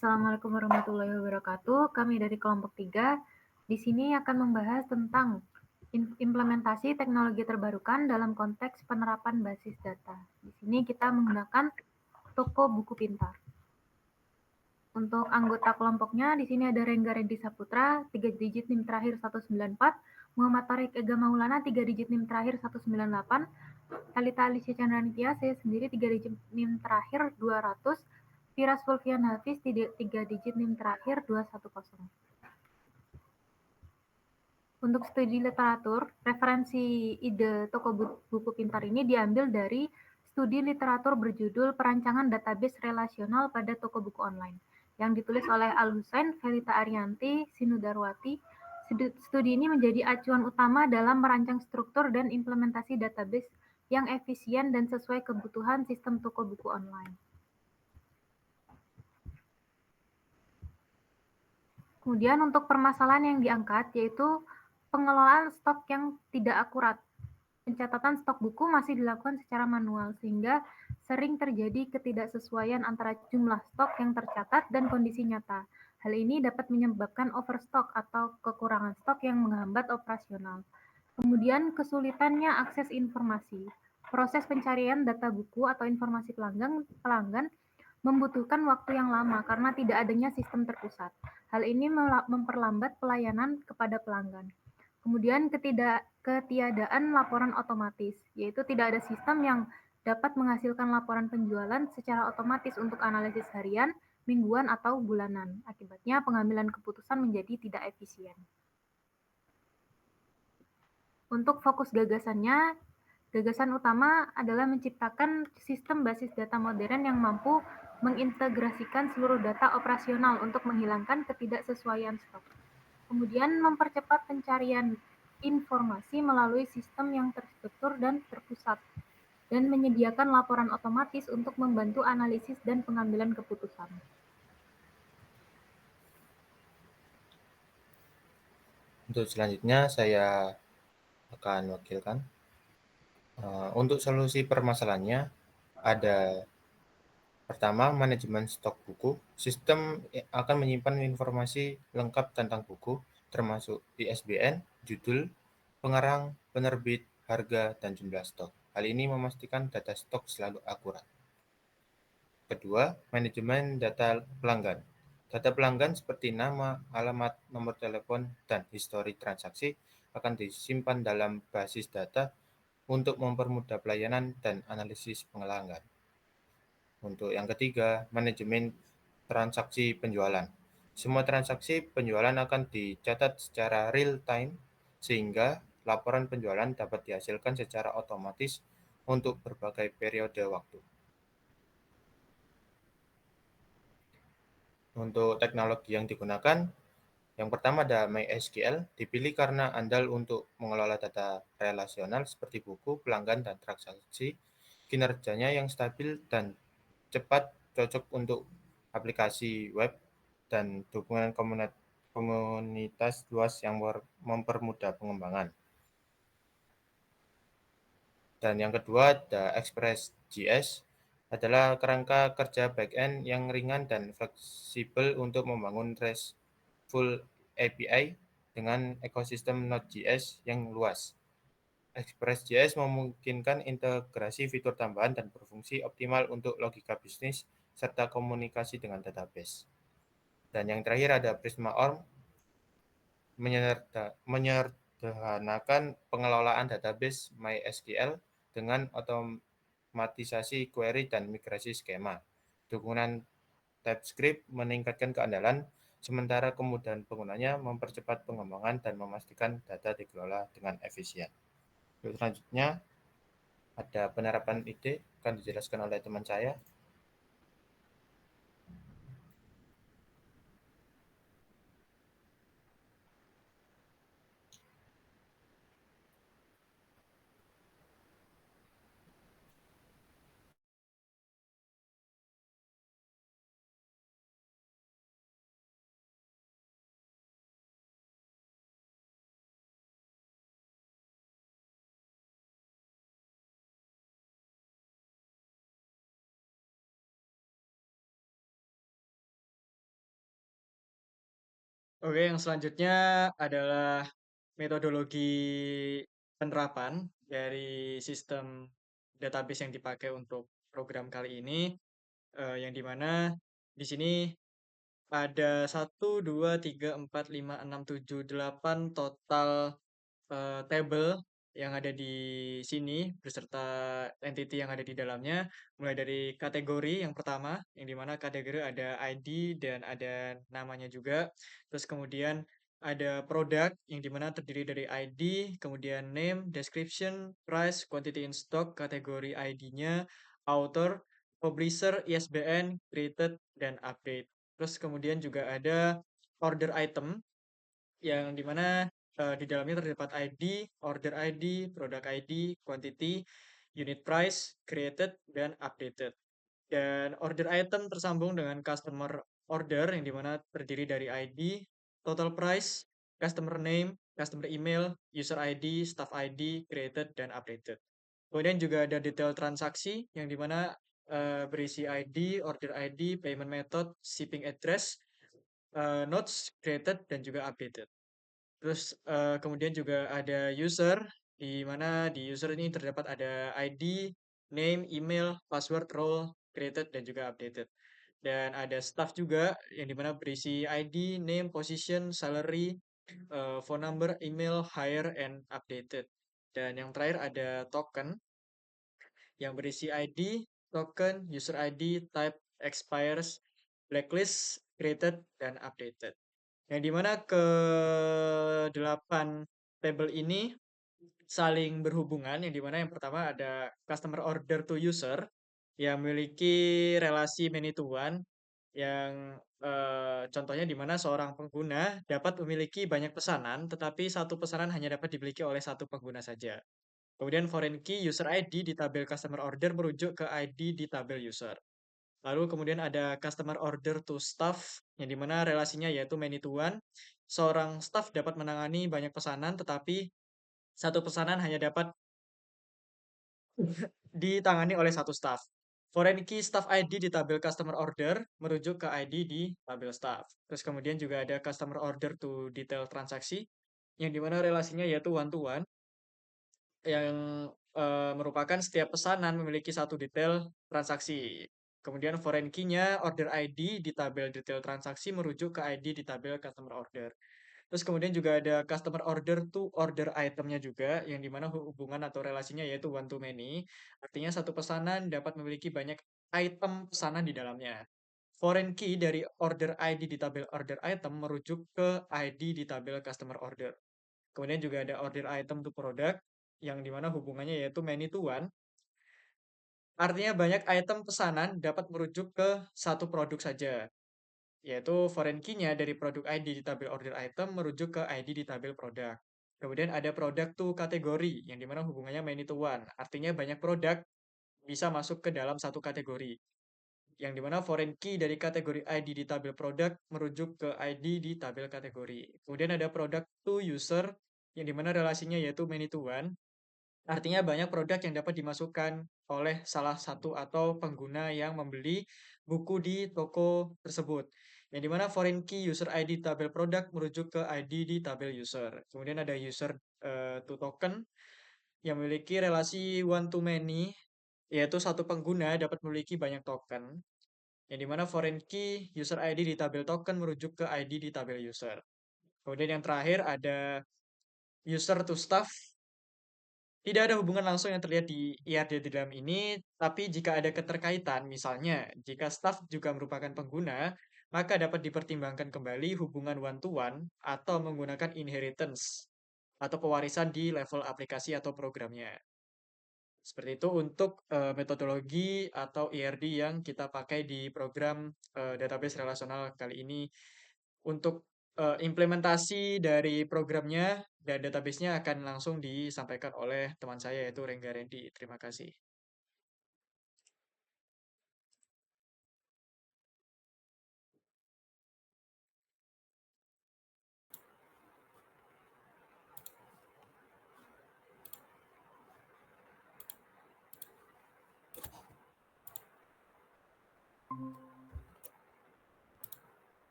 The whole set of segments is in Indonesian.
Assalamualaikum warahmatullahi wabarakatuh. Kami dari kelompok 3 di sini akan membahas tentang implementasi teknologi terbarukan dalam konteks penerapan basis data. Di sini kita menggunakan toko buku pintar. Untuk anggota kelompoknya, di sini ada Rengga Reddy Saputra, 3 digit NIM terakhir 194, Muhammad Tariq Ega Maulana, 3 digit NIM terakhir 198, Talita Alicia Chandranitya, saya sendiri 3 digit NIM terakhir 200, Firas Fulvian Hafiz, 3 digit NIM terakhir 210. Untuk studi literatur, referensi ide toko buku pintar ini diambil dari studi literatur berjudul Perancangan Database Relasional pada Toko Buku Online, yang ditulis oleh Al-Husain, Felita Arianti, Sinu Darwati. Studi ini menjadi acuan utama dalam merancang struktur dan implementasi database yang efisien dan sesuai kebutuhan sistem toko buku online. Kemudian untuk permasalahan yang diangkat yaitu pengelolaan stok yang tidak akurat. Pencatatan stok buku masih dilakukan secara manual sehingga sering terjadi ketidaksesuaian antara jumlah stok yang tercatat dan kondisi nyata. Hal ini dapat menyebabkan overstock atau kekurangan stok yang menghambat operasional. Kemudian kesulitannya akses informasi. Proses pencarian data buku atau informasi pelanggan membutuhkan waktu yang lama karena tidak adanya sistem terpusat. Hal ini memperlambat pelayanan kepada pelanggan. Kemudian ketiadaan laporan otomatis, yaitu tidak ada sistem yang dapat menghasilkan laporan penjualan secara otomatis untuk analisis harian, mingguan, atau bulanan. Akibatnya pengambilan keputusan menjadi tidak efisien. Untuk fokus gagasannya, gagasan utama adalah menciptakan sistem basis data modern yang mampu mengintegrasikan seluruh data operasional untuk menghilangkan ketidaksesuaian stok. Kemudian mempercepat pencarian informasi melalui sistem yang terstruktur dan terpusat, dan menyediakan laporan otomatis untuk membantu analisis dan pengambilan keputusan. Untuk selanjutnya saya akan wakilkan. Untuk solusi permasalahannya ada pertama, manajemen stok buku. Sistem akan menyimpan informasi lengkap tentang buku, termasuk ISBN, judul, pengarang, penerbit, harga, dan jumlah stok. Hal ini memastikan data stok selalu akurat. Kedua, manajemen data pelanggan. Data pelanggan seperti nama, alamat, nomor telepon, dan histori transaksi akan disimpan dalam basis data untuk mempermudah pelayanan dan analisis pelanggan. Untuk yang ketiga, manajemen transaksi penjualan. Semua transaksi penjualan akan dicatat secara real time sehingga laporan penjualan dapat dihasilkan secara otomatis untuk berbagai periode waktu. Untuk teknologi yang digunakan, yang pertama ada MySQL, dipilih karena andal untuk mengelola data relasional seperti buku, pelanggan, dan transaksi. Kinerjanya yang stabil dan cepat, cocok untuk aplikasi web dan dukungan komunitas luas yang mempermudah pengembangan. Dan yang kedua ada Express.js, adalah kerangka kerja backend yang ringan dan fleksibel untuk membangun RESTful API dengan ekosistem Node.js yang luas. Express.js memungkinkan integrasi fitur tambahan dan berfungsi optimal untuk logika bisnis serta komunikasi dengan database. Dan yang terakhir ada Prisma.org, menyederhanakan pengelolaan database MySQL dengan otomatisasi query dan migrasi skema. Dukungan TypeScript meningkatkan keandalan, sementara kemudahan penggunanya mempercepat pengembangan dan memastikan data dikelola dengan efisien. Selanjutnya ada penerapan ide, akan dijelaskan oleh teman saya. Oke, yang selanjutnya adalah metodologi penerapan dari sistem database yang dipakai untuk program kali ini, yang dimana di sini ada 1, 2, 3, 4, 5, 6, 7, 8 total tabel yang ada di sini beserta entity yang ada di dalamnya, mulai dari kategori yang pertama, yang di mana kategori ada ID dan ada namanya juga. Terus kemudian ada produk yang di mana terdiri dari ID, kemudian name, description, price, quantity in stock, kategori ID-nya, author, publisher, ISBN, created, dan update. Terus kemudian juga ada order item yang dimana di dalamnya terdapat ID, order ID, product ID, quantity, unit price, created, dan updated. Dan order item tersambung dengan customer order yang dimana terdiri dari ID, total price, customer name, customer email, user ID, staff ID, created, dan updated. Kemudian juga ada detail transaksi yang dimana berisi ID, order ID, payment method, shipping address, notes, created, dan juga updated. Terus kemudian juga ada user, di mana di user ini terdapat ada ID, name, email, password, role, created, dan juga updated. Dan ada staff juga, yang dimana berisi ID, name, position, salary, phone number, email, hire, and updated. Dan yang terakhir ada token, yang berisi ID, token, user ID, type, expires, blacklist, created, dan updated. Yang dimana ke-8 tabel ini saling berhubungan, yang dimana yang pertama ada customer order to user yang memiliki relasi many to one, yang contohnya di mana seorang pengguna dapat memiliki banyak pesanan, tetapi satu pesanan hanya dapat dimiliki oleh satu pengguna saja. Kemudian foreign key user ID di tabel customer order merujuk ke ID di tabel user. Lalu kemudian ada customer order to staff, yang dimana relasinya yaitu many to one. Seorang staff dapat menangani banyak pesanan, tetapi satu pesanan hanya dapat ditangani oleh satu staff. Foreign key staff ID di tabel customer order merujuk ke ID di tabel staff. Terus kemudian juga ada customer order to detail transaksi, yang dimana relasinya yaitu one to one, yang merupakan setiap pesanan memiliki satu detail transaksi. Kemudian foreign key-nya order ID di tabel detail transaksi merujuk ke ID di tabel customer order. Terus kemudian juga ada customer order to order itemnya juga, yang dimana hubungan atau relasinya yaitu one to many. Artinya satu pesanan dapat memiliki banyak item pesanan di dalamnya. Foreign key dari order ID di tabel order item merujuk ke ID di tabel customer order. Kemudian juga ada order item to product, yang dimana hubungannya yaitu many to one. Artinya banyak item pesanan dapat merujuk ke satu produk saja, yaitu foreign key-nya dari produk ID di tabel order item merujuk ke ID di tabel produk. Kemudian ada product to kategori, yang dimana hubungannya many to one. Artinya banyak produk bisa masuk ke dalam satu kategori, yang dimana foreign key dari kategori ID di tabel produk merujuk ke ID di tabel kategori. Kemudian ada product to user, yang dimana relasinya yaitu many to one. Artinya banyak produk yang dapat dimasukkan oleh salah satu atau pengguna yang membeli buku di toko tersebut. Yang dimana foreign key user ID tabel produk merujuk ke ID di tabel user. Kemudian ada user to token yang memiliki relasi one to many, yaitu satu pengguna dapat memiliki banyak token. Yang dimana foreign key user ID di tabel token merujuk ke ID di tabel user. Kemudian yang terakhir ada user to staff. Tidak ada hubungan langsung yang terlihat di IRD di dalam ini, tapi jika ada keterkaitan, misalnya jika staf juga merupakan pengguna, maka dapat dipertimbangkan kembali hubungan one-to-one atau menggunakan inheritance atau pewarisan di level aplikasi atau programnya. Seperti itu untuk metodologi atau IRD yang kita pakai di program database relasional kali ini. Untuk implementasi dari programnya dan database-nya akan langsung disampaikan oleh teman saya yaitu Rengga Rendi. Terima kasih.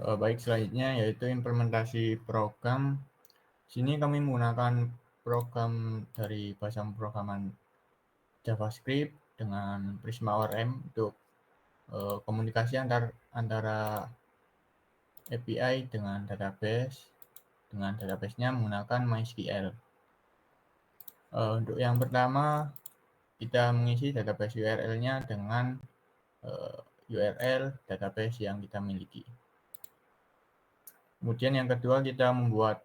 Baik, selanjutnya yaitu implementasi program. Sini kami menggunakan program dari bahasa pemrograman JavaScript dengan Prisma ORM untuk komunikasi antara API dengan database. Dengan database-nya menggunakan MySQL. Untuk yang pertama, kita mengisi database URL-nya dengan URL database yang kita miliki. Kemudian yang kedua, kita membuat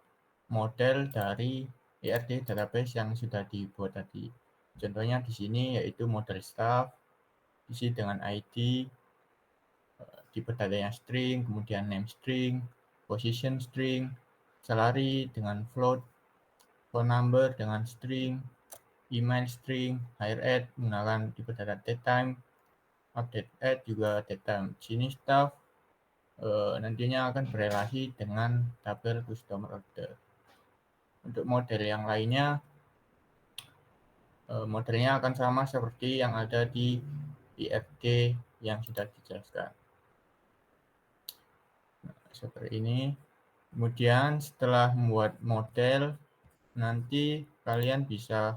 model dari ERD database yang sudah dibuat tadi. Contohnya di sini yaitu model staff, isi dengan ID, tipe datanya string, kemudian name string, position string, salary dengan float, phone number dengan string, email string, hire at menggunakan tipe data datetime, update at juga datetime. Sini staff nantinya akan berelasi dengan tabel customer order. Untuk model yang lainnya, modelnya akan sama seperti yang ada di IRD yang sudah dijelaskan. Nah, seperti ini. Kemudian setelah membuat model, nanti kalian bisa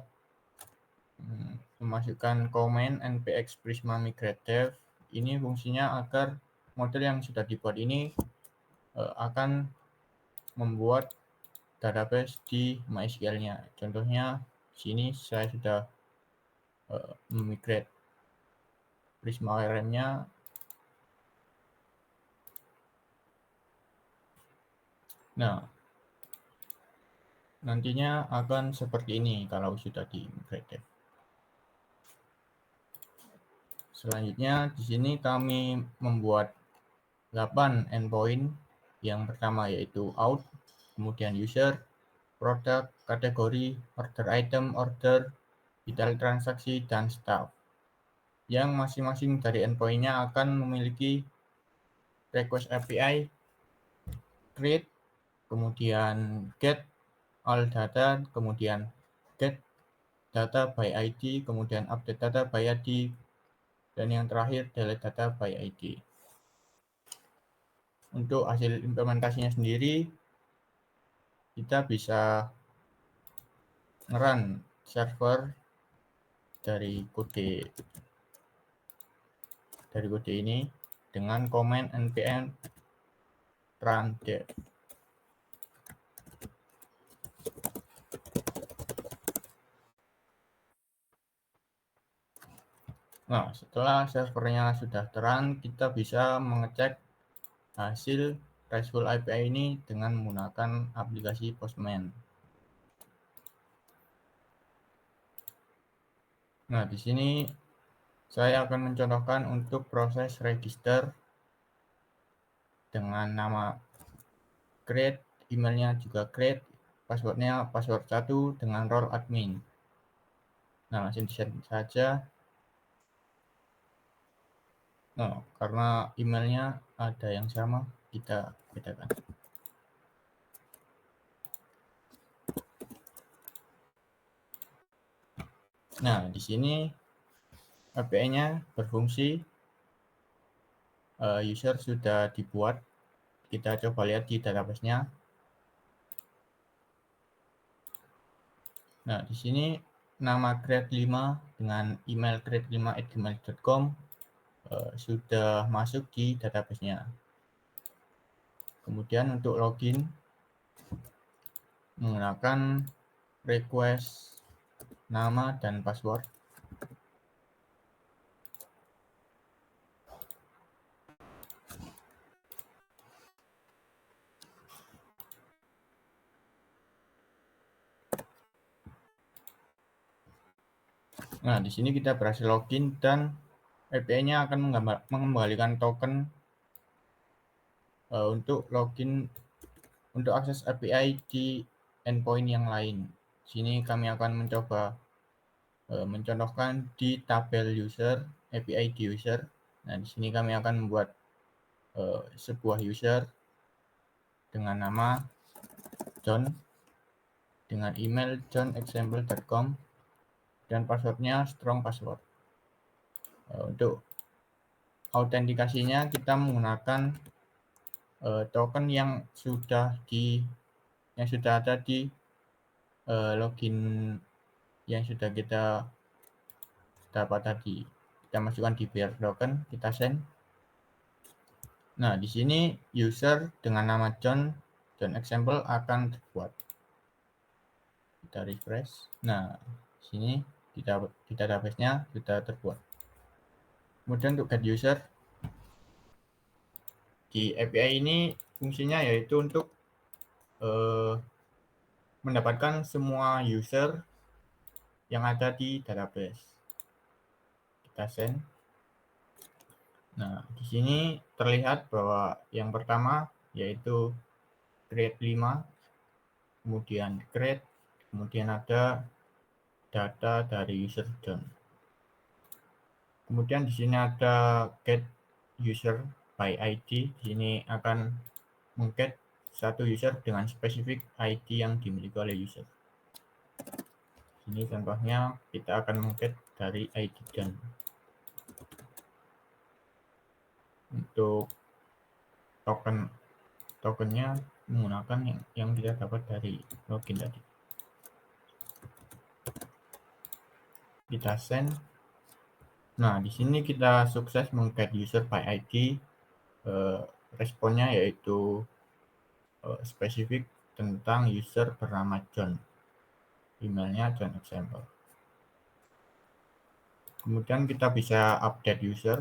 memasukkan komen npx prisma migrate dev. Ini fungsinya agar model yang sudah dibuat ini akan membuat database di MySQL-nya. Contohnya sini saya sudah memigrate Prisma ORM-nya. Nah, nantinya akan seperti ini kalau sudah di-migrate. Selanjutnya di sini kami membuat 8 endpoint. Yang pertama yaitu out, kemudian user, product, kategori, order item, order, detail transaksi, dan staff. Yang masing-masing dari endpoint-nya akan memiliki request API, create, kemudian get all data, kemudian get data by ID, kemudian update data by ID, dan yang terakhir delete data by ID. Untuk hasil implementasinya sendiri, kita bisa nge-run server dari kode ini dengan command npm run dev. Nah, setelah servernya sudah terang, kita bisa mengecek hasil RESTful API ini dengan menggunakan aplikasi Postman. Nah, di sini saya akan mencontohkan untuk proses register dengan nama create, emailnya juga create, passwordnya password 1 dengan role admin. Nah, langsung di-set saja. Nah, karena emailnya ada yang sama, kita bedakan. Nah, di sini API-nya berfungsi, user sudah dibuat. Kita coba lihat di database-nya. Nah, di sini nama create5 dengan email create5@gmail.com sudah masuk di database-nya. Kemudian untuk login menggunakan request nama dan password. Nah, di sini kita berhasil login dan API-nya akan mengembalikan token untuk login untuk akses API di endpoint yang lain. Sini kami akan mencoba mencontohkan di tabel user, API di user. Nah, di sini kami akan membuat sebuah user dengan nama John, dengan email john@example.com, dan passwordnya strong password. Untuk autentikasinya kita menggunakan token yang sudah ada di login yang sudah kita dapat tadi. Kita masukkan di bear token, kita send. Nah, di sini user dengan nama John example akan terbuat. Kita refresh. Nah, di sini di database-nya sudah terbuat. Kemudian untuk get user di API ini fungsinya yaitu untuk mendapatkan semua user yang ada di database. Kita send. Nah, di sini terlihat bahwa yang pertama yaitu grade 5, kemudian grade, kemudian ada data dari user John. Kemudian di sini ada get user by ID. Di sini akan mengget satu user dengan spesifik ID yang dimiliki oleh user. Ini contohnya kita akan mengget dari ID John. Untuk tokennya menggunakan yang kita dapat dari login tadi. Kita send. Nah, di sini kita sukses mengget user by ID. Responnya yaitu spesifik tentang user bernama John. Emailnya John example. Kemudian kita bisa update user.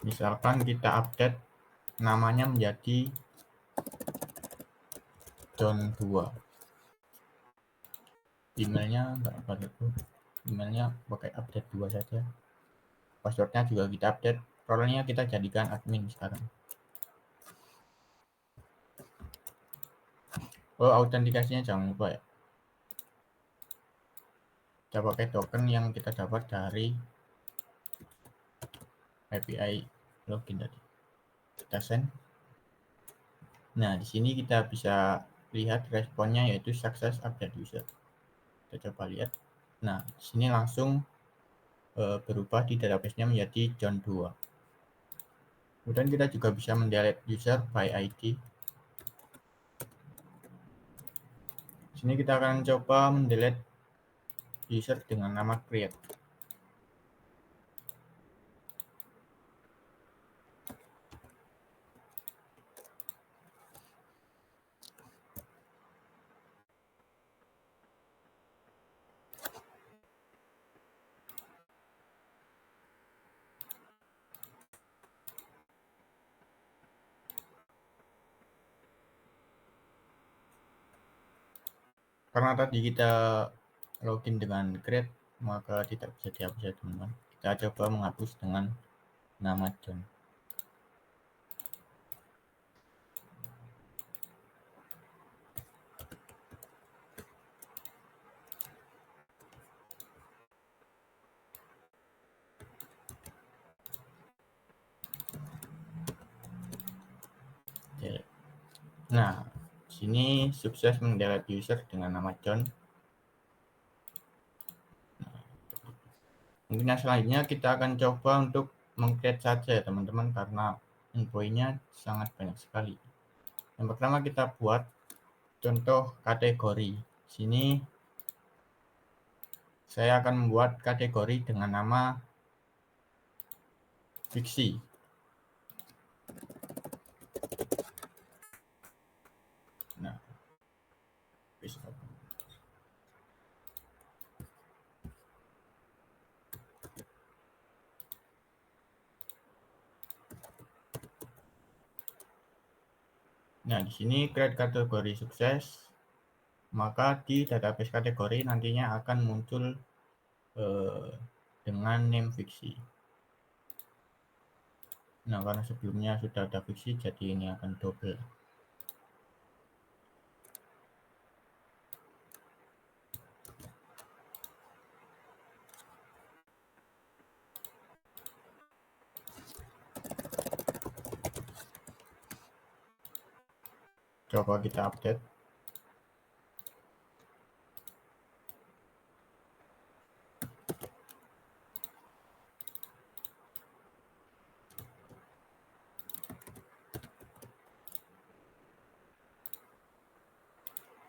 Misalkan kita update namanya menjadi John 2. Emailnya enggak perlu. Emailnya pakai update 2 saja. Passwordnya juga kita update. Role-nya kita jadikan admin sekarang. Oh, autentikasinya jangan lupa ya. Kita pakai token yang kita dapat dari API login tadi. Kita send. Nah, di sini kita bisa lihat responnya yaitu success update user. Kita coba lihat. Nah, di sini langsung berubah di database-nya menjadi John 2. Kemudian kita juga bisa mendelete user by ID. Di sini kita akan coba mendelete user dengan nama create. Karena tadi kita login dengan create, maka tidak bisa dihapus ya teman-teman. Kita coba menghapus dengan nama John. Nah, sini sukses mendelete user dengan nama John. Mungkin yang selanjutnya kita akan coba untuk meng-create saja ya teman-teman, karena endpoint-nya sangat banyak sekali. Yang pertama kita buat contoh kategori. Sini saya akan membuat kategori dengan nama fiksi. Nah, bisa. Nah, di sini create kategori sukses, maka di database kategori nantinya akan muncul dengan name fiksi. Nah, karena sebelumnya sudah ada fiksi, jadi ini akan double. Coba kita update.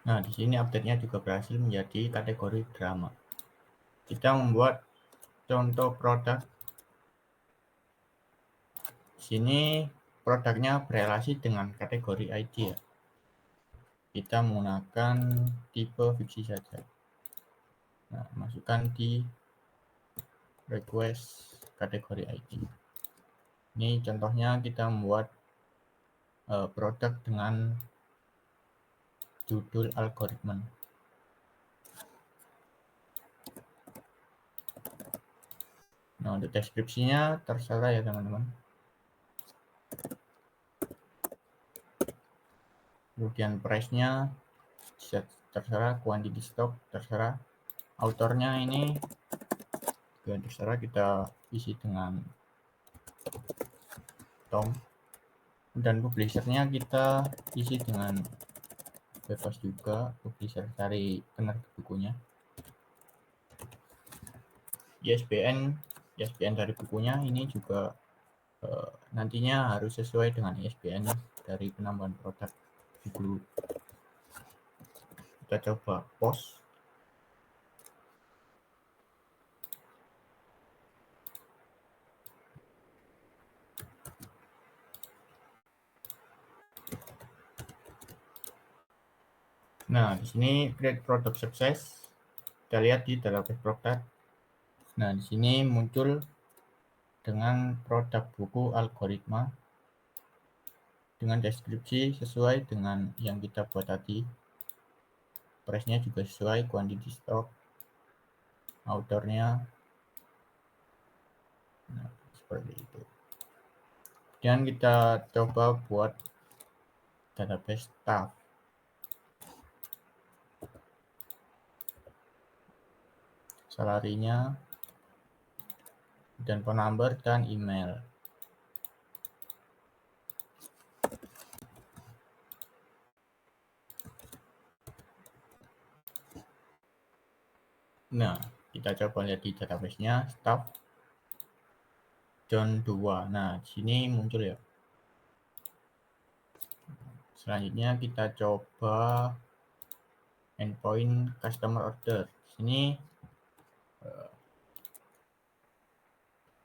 Nah, di sini update-nya juga berhasil menjadi kategori drama. Kita membuat contoh produk. Di sini produknya berelasi dengan kategori ID ya. Kita menggunakan tipe fiksi saja. Nah, masukkan di request kategori ID. Ini contohnya kita membuat produk dengan judul algoritma. Nah, untuk deskripsinya terserah ya teman-teman. Kemudian price-nya terserah, quantity stock terserah, autornya ini juga terserah, kita isi dengan Tom, dan publishernya kita isi dengan bebas juga, publisher dari penerbit bukunya. ISBN dari bukunya ini juga nantinya harus sesuai dengan ISBN dari penambahan produk buku. Kita coba post. Nah, di sini create product success. Kita lihat di database produk. Nah, di sini muncul dengan produk buku algoritma dengan deskripsi sesuai dengan yang kita buat tadi. Price-nya juga sesuai, quantity stock, autornya. Nah, seperti itu. Dan kita coba buat database staff. Salarinya, dan phone number dan email. Nah, kita coba lihat di database-nya staff John 2. Nah, di sini muncul ya. Selanjutnya kita coba endpoint customer order. Di sini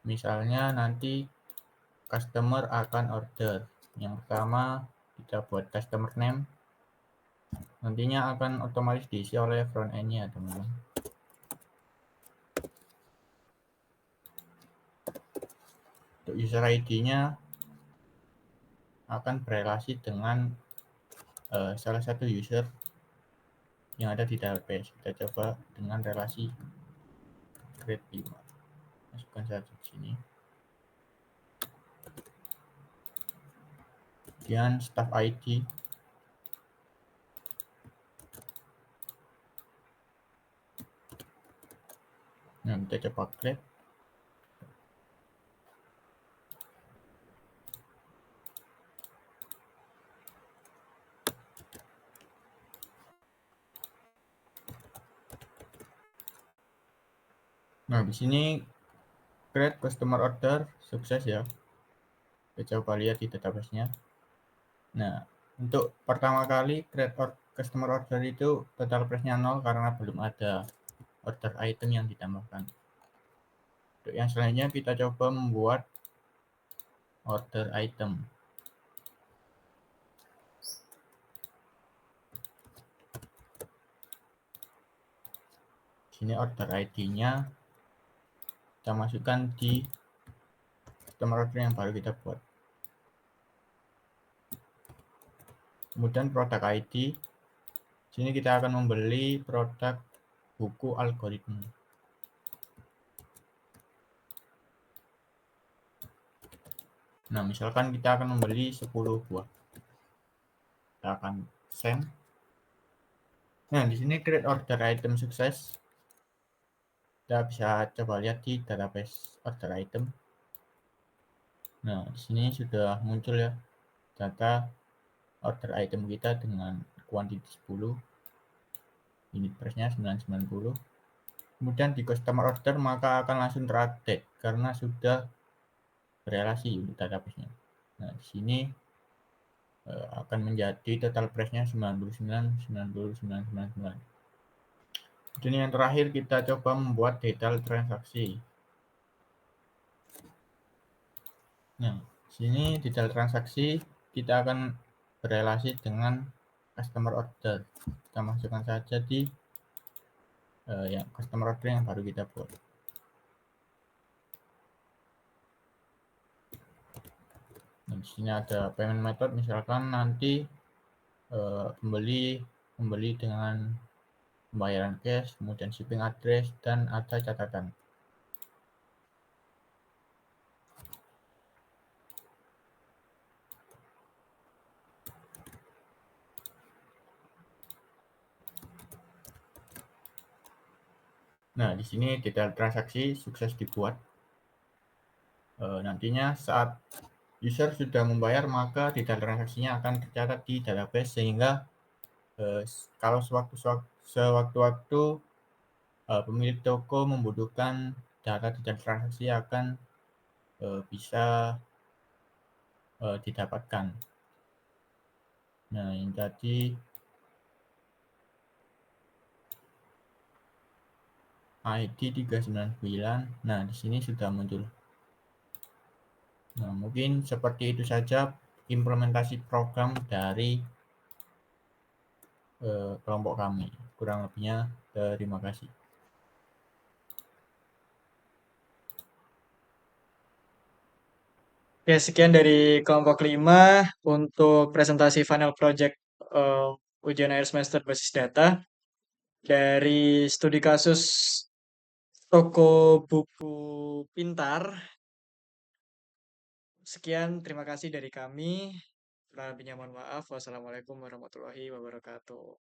misalnya nanti customer akan order. Yang pertama kita buat customer name. Nantinya akan otomatis diisi oleh front end-nya, teman-teman. Untuk user ID-nya akan berelasi dengan salah satu user yang ada di database. Kita coba dengan relasi grade 5. Masukkan saja di sini. Kemudian staff ID. Nah, kita coba grade. Nah, di sini create customer order sukses ya. Kita coba lihat di database-nya. Nah, untuk pertama kali create customer order itu total price-nya 0 karena belum ada order item yang ditambahkan. Untuk yang selanjutnya kita coba membuat order item. Sini order ID-nya kita masukkan di customer order yang baru kita buat. Kemudian produk ID. Sini kita akan membeli produk buku algoritma. Nah, misalkan kita akan membeli 10 buah. Kita akan send. Nah, di sini create order item sukses. Kita bisa coba lihat di database order item. Nah, di sini sudah muncul ya data order item kita dengan quantity 10, unit price-nya 990. Kemudian di customer order maka akan langsung terupdate karena sudah berelasi unit database-nya. Nah, di sini akan menjadi total price-nya 99.9999. Dan yang terakhir kita coba membuat detail transaksi. Nah, sini detail transaksi kita akan berelasi dengan customer order. Kita masukkan saja di yang customer order yang baru kita buat. Nah, di sini ada payment method, misalkan nanti pembeli dengan pembayaran cash, kemudian shipping address, dan ada catatan. Nah, di sini detail transaksi sukses dibuat. Nantinya saat user sudah membayar, maka detail transaksinya akan tercatat di database, sehingga kalau sewaktu-waktu pemilik toko membutuhkan data detail transaksi akan bisa didapatkan. Nah, ini tadi ID 399. Nah, di sini sudah muncul. Nah, mungkin seperti itu saja implementasi program dari kelompok kami. Kurang lebihnya, terima kasih. Oke, sekian dari kelompok 5 untuk presentasi final project ujian akhir semester basis data dari studi kasus toko buku pintar. Sekian, terima kasih dari kami. Kurang lebihnya mohon maaf. Wassalamualaikum warahmatullahi wabarakatuh.